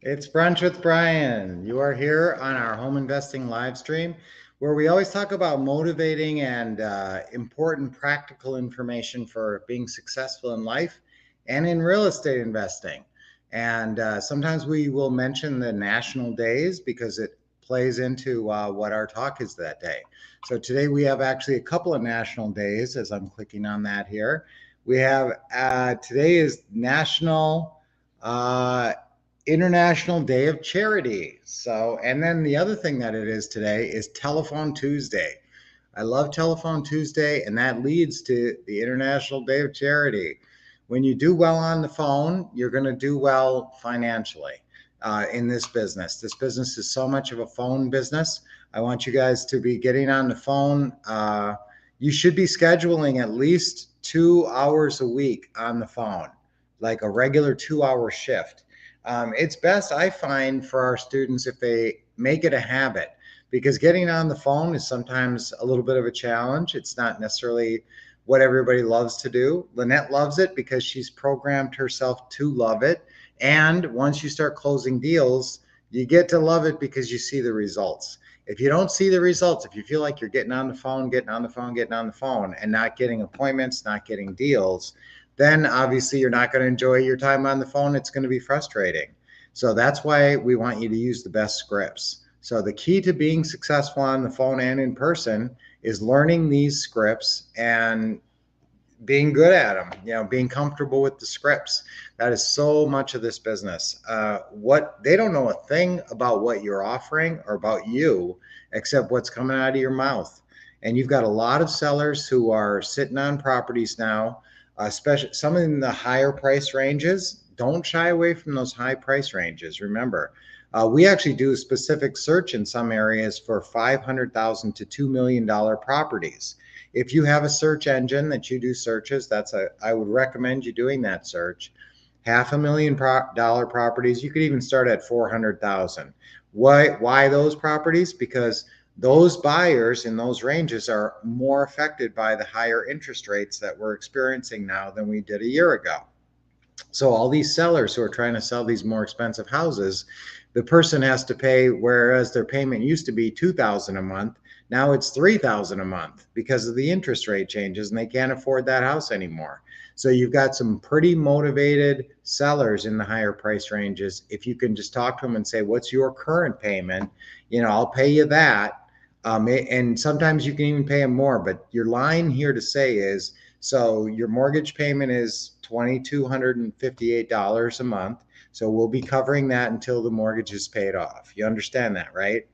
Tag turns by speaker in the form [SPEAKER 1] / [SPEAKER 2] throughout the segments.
[SPEAKER 1] It's Brunch with Brian. You are here on our home investing live stream where we always talk about motivating and important practical information for being successful in life and in real estate investing. And sometimes we will mention the national days because it plays into what our talk is that day. So today we have actually a couple of national days as I'm clicking on that here. We have today is National uh, International Day of Charity. So, and then the other thing that it is today is Telephone Tuesday. I love Telephone Tuesday, and that leads to the International Day of Charity. When you do well on the phone, you're going to do well financially in this business. This business is so much of a phone business. I want you guys to be getting on the phone. You should be scheduling at least 2 hours a week on the phone, like a regular 2 hour shift. It's best, I find, for our students if they make it a habit because getting on the phone is sometimes a little bit of a challenge. It's not necessarily what everybody loves to do. Lynette loves it because she's programmed herself to love it. And once you start closing deals, you get to love it because you see the results. If you don't see the results, if you feel like you're getting on the phone, getting on the phone, getting on the phone, and not getting appointments, not getting deals, then obviously you're not going to enjoy your time on the phone. It's going to be frustrating. So that's why we want you to use the best scripts. So the key to being successful on the phone and in person is learning these scripts and being good at them, being comfortable with the scripts. That is so much of this business. What they don't know a thing about what you're offering or about you except what's coming out of your mouth. And you've got a lot of sellers who are sitting on properties now, especially some in the higher price ranges. Don't shy away from those high price ranges. Remember, we actually do a specific search in some areas for $500,000 to $2 million properties. If you have a search engine that you do searches, I would recommend you doing that search. $500,000 properties, you could even start at 400,000. Why those properties? Because those buyers in those ranges are more affected by the higher interest rates that we're experiencing now than we did a year ago. So all these sellers who are trying to sell these more expensive houses, the person has to pay, whereas their payment used to be $2,000 a month, now it's $3,000 a month because of the interest rate changes, and they can't afford that house anymore. So you've got some pretty motivated sellers in the higher price ranges. If you can just talk to them and say, what's your current payment? I'll pay you that. And sometimes you can even pay them more, but your line here to say is, so your mortgage payment is $2,258 a month. So we'll be covering that until the mortgage is paid off. You understand that, right?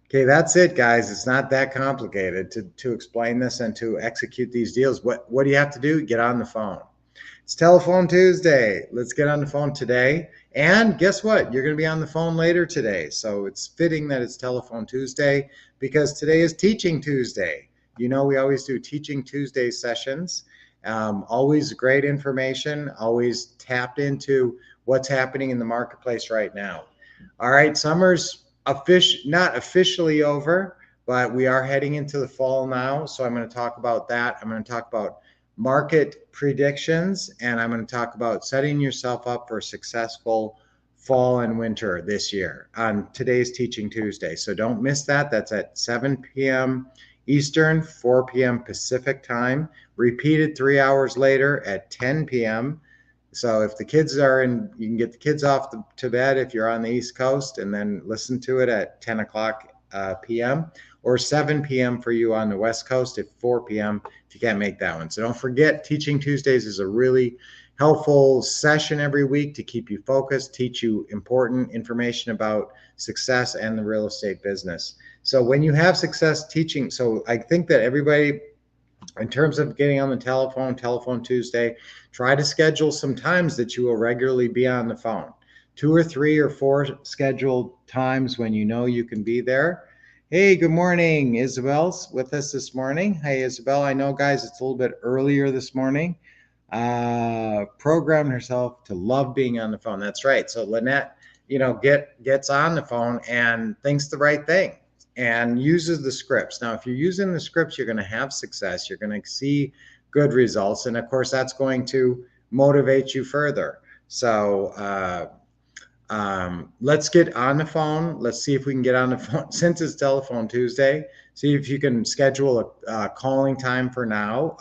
[SPEAKER 1] Okay, that's it, guys. It's not that complicated to explain this and to execute these deals. What do you have to do? Get on the phone. It's Telephone Tuesday. Let's get on the phone today. And guess what? You're going to be on the phone later today. So it's fitting that it's Telephone Tuesday because today is Teaching Tuesday. We always do Teaching Tuesday sessions. Always great information, always tapped into what's happening in the marketplace right now. All right, summer's not officially over, but we are heading into the fall now. So I'm going to talk about that. I'm going to talk about market predictions, and I'm going to talk about setting yourself up for a successful fall and winter this year on today's Teaching Tuesday. So don't miss that. That's at 7 p.m. Eastern, 4 p.m. Pacific time, repeated 3 hours later at 10 p.m. So if the kids are in, you can get the kids off to bed if you're on the East Coast and then listen to it at 10 o'clock p.m. or 7 p.m. for you on the West Coast at 4 p.m. if you can't make that one. So don't forget, Teaching Tuesdays is a really helpful session every week to keep you focused, teach you important information about success and the real estate business. So when you have success teaching, so I think that everybody, in terms of getting on the Telephone Tuesday, try to schedule some times that you will regularly be on the phone. 2 or 3 or 4 scheduled times when you can be there. Hey, good morning. Isabel's with us this morning. Hey, Isabel, I know, guys, it's a little bit earlier this morning. Programmed herself to love being on the phone. That's right. So Lynette, gets on the phone and thinks the right thing and uses the scripts. Now, if you're using the scripts, you're going to have success. You're going to see good results. And of course, that's going to motivate you further. So let's get on the phone. Let's see if we can get on the phone since it's Telephone Tuesday. See if you can schedule a calling time for now,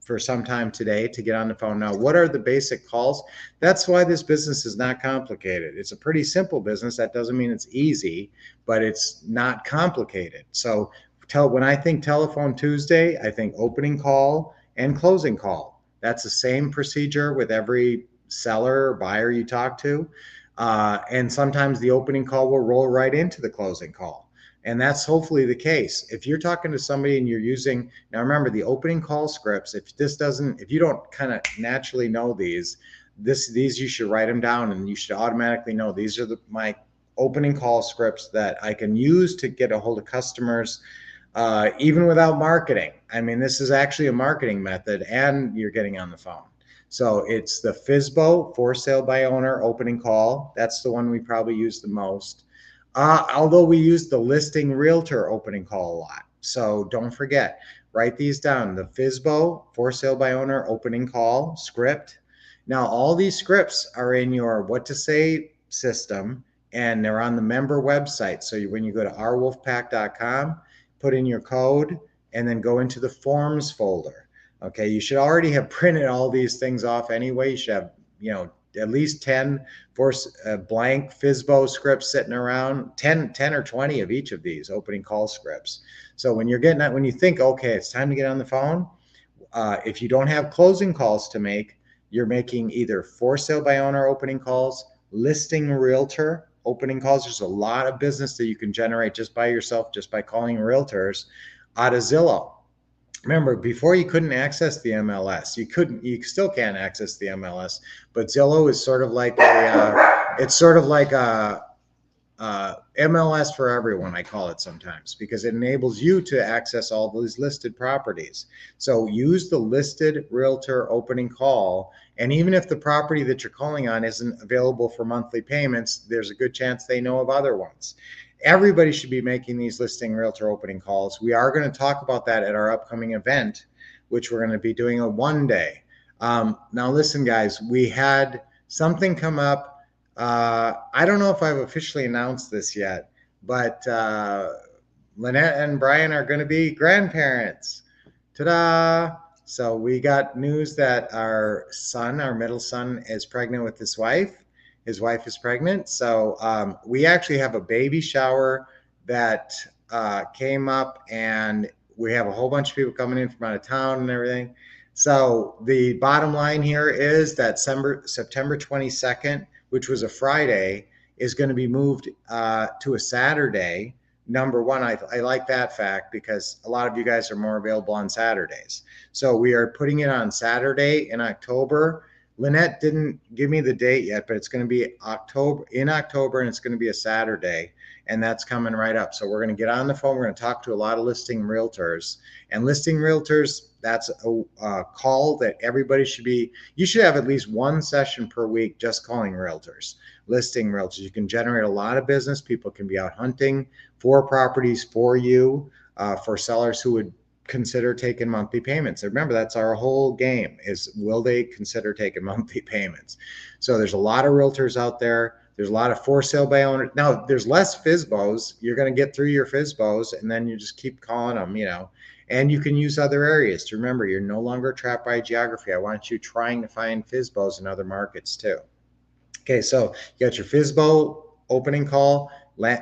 [SPEAKER 1] for some time today to get on the phone. Now, what are the basic calls? That's why this business is not complicated. It's a pretty simple business. That doesn't mean it's easy, but it's not complicated. So when I think Telephone Tuesday, I think opening call and closing call. That's the same procedure with every seller or buyer you talk to. And sometimes the opening call will roll right into the closing call. And that's hopefully the case. If you're talking to somebody and you're using, now remember the opening call scripts, if you don't kind of naturally know these you should write them down and you should automatically know these are my opening call scripts that I can use to get a hold of customers, even without marketing. I mean, this is actually a marketing method and you're getting on the phone. So it's the FSBO, for sale by owner, opening call. That's the one we probably use the most. Although we use the listing realtor opening call a lot. So don't forget, write these down. The FSBO, for sale by owner, opening call script. Now, all these scripts are in your what to say system and they're on the member website. So when you go to ourwolfpack.com, put in your code and then go into the forms folder. Okay, you should already have printed all these things off anyway. You should have, at least 10 blank FSBO scripts sitting around, 10 or 20 of each of these opening call scripts. So when you think, okay, it's time to get on the phone, if you don't have closing calls to make, you're making either for sale by owner opening calls, listing realtor opening calls. There's a lot of business that you can generate just by yourself, just by calling realtors out of Zillow. Remember, before you couldn't access the MLS. You still can't access the MLS, but Zillow is sort of like a MLS for everyone, I call it sometimes, because it enables you to access all these listed properties. So use the listed realtor opening call. And even if the property that you're calling on isn't available for monthly payments, there's a good chance they know of other ones. Everybody should be making these listing realtor opening calls. We are going to talk about that at our upcoming event, which we're going to be doing a one day. Now, listen, guys, we had something come up. I don't know if I've officially announced this yet, but Lynette and Brian are going to be grandparents. Ta-da! So we got news that our middle son, is pregnant with his wife. His wife is pregnant. So we actually have a baby shower that came up, and we have a whole bunch of people coming in from out of town and everything. So the bottom line here is that September 22nd, which was a Friday, is going to be moved to a Saturday. Number one, I like that fact because a lot of you guys are more available on Saturdays. So we are putting it on Saturday in October. Lynette didn't give me the date yet, but it's going to be in October, and it's going to be a Saturday, and that's coming right up. So we're going to get on the phone. We're going to talk to a lot of listing realtors, and listing realtors, that's a call that everybody you should have at least one session per week just calling realtors, listing realtors. You can generate a lot of business. People can be out hunting for properties for you, for sellers who would consider taking monthly payments. And remember, that's our whole game, is will they consider taking monthly payments? So there's a lot of realtors out there. There's a lot of for sale by owner. Now there's less FSBOs. You're going to get through your FSBOs and then you just keep calling them, and you can use other areas to remember you're no longer trapped by geography. I want you trying to find FSBOs in other markets too. Okay, so you got your FSBO opening call,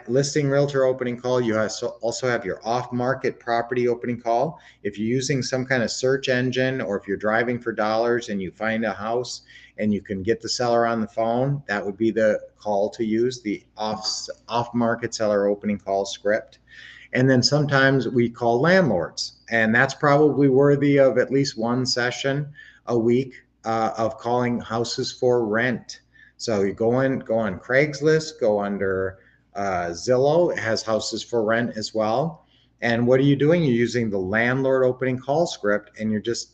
[SPEAKER 1] listing realtor opening call. You also have your off-market property opening call. If you're using some kind of search engine, or if you're driving for dollars and you find a house and you can get the seller on the phone, that would be the call to use, the off-market seller opening call script. And then sometimes we call landlords, and that's probably worthy of at least one session a week of calling houses for rent. So you go on Craigslist, go under Zillow. It has houses for rent as well. And what are you doing? You're using the landlord opening call script, and you're just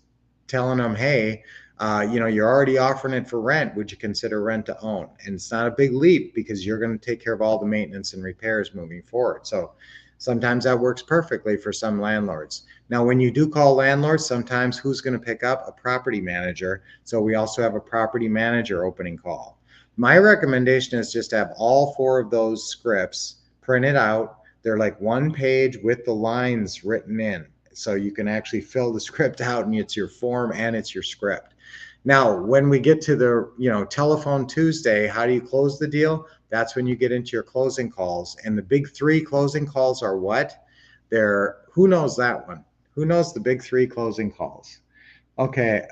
[SPEAKER 1] telling them, hey, you're already offering it for rent. Would you consider rent to own? And it's not a big leap because you're going to take care of all the maintenance and repairs moving forward. So sometimes that works perfectly for some landlords. Now, when you do call landlords, sometimes who's going to pick up? A property manager. So we also have a property manager opening call. My recommendation is just to have all 4 of those scripts printed out. They're like 1 page with the lines written in. So you can actually fill the script out and it's your form and it's your script. Now, when we get to the, telephone Tuesday, how do you close the deal? That's when you get into your closing calls. And the big 3 closing calls are what? Who knows that one? Who knows the big 3 closing calls? Okay,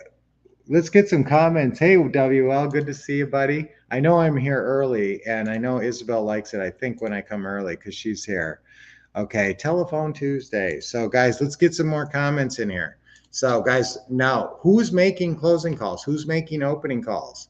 [SPEAKER 1] let's get some comments. Hey, WL, good to see you, buddy. I know I'm here early, and I know Isabel likes it, I think, when I come early because she's here. Okay, telephone Tuesday. So, guys, let's get some more comments in here. So, guys, now who's making closing calls? Who's making opening calls?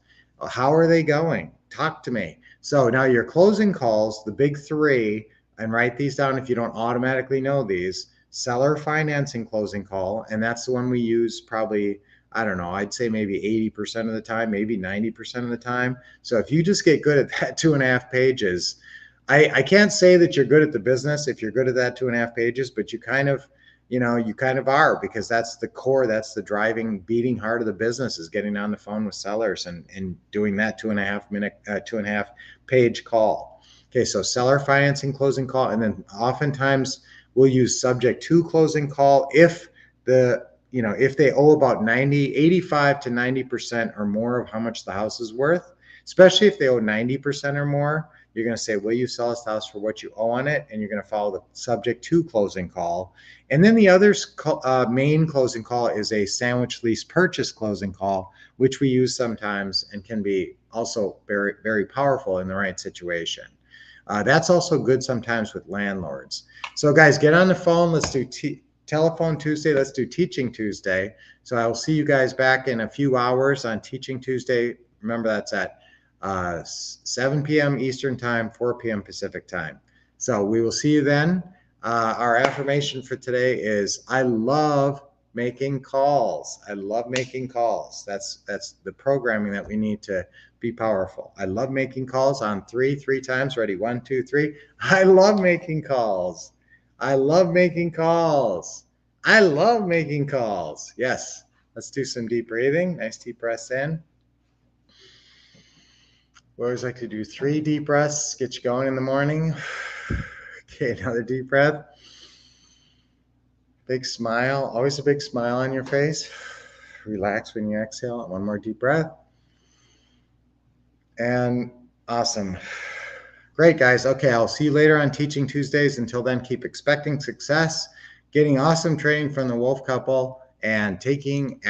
[SPEAKER 1] How are they going? Talk to me. So, now your closing calls, the big 3, and write these down if you don't automatically know these: seller financing closing call, and that's the one we use probably, I don't know, I'd say maybe 80% of the time, maybe 90% of the time. So if you just get good at that 2.5 pages, I can't say that you're good at the business if you're good at that 2.5 pages, but you kind of, you kind of are, because that's the core, that's the driving, beating heart of the business, is getting on the phone with sellers and doing that 2.5 page call. Okay, so seller financing closing call, and then oftentimes we'll use subject to closing call if if they owe about 85 to 90% or more of how much the house is worth. Especially if they owe 90% or more, you're going to say, will you sell this house for what you owe on it? And you're going to follow the subject to closing call. And then the other main closing call is a sandwich lease purchase closing call, which we use sometimes and can be also very, very powerful in the right situation. That's also good sometimes with landlords. So guys, get on the phone. Let's do telephone Tuesday. Let's do teaching Tuesday. So I will see you guys back in a few hours on teaching Tuesday. Remember, that's at 7 p.m. Eastern time, 4 p.m. Pacific time. So we will see you then. Our affirmation for today is, I love making calls. I love making calls. That's the programming that we need to be powerful. I love making calls on three times. Ready? 1, 2, 3. I love making calls. I love making calls. I love making calls. Yes. Let's do some deep breathing. Nice deep breaths in. We always like to do 3 deep breaths, get you going in the morning. Okay, another deep breath. Big smile. Always a big smile on your face. Relax when you exhale. 1 more deep breath. And awesome. Great, guys. Okay, I'll see you later on Teaching Tuesdays. Until then, keep expecting success, getting awesome training from the Wolf Couple, and taking action.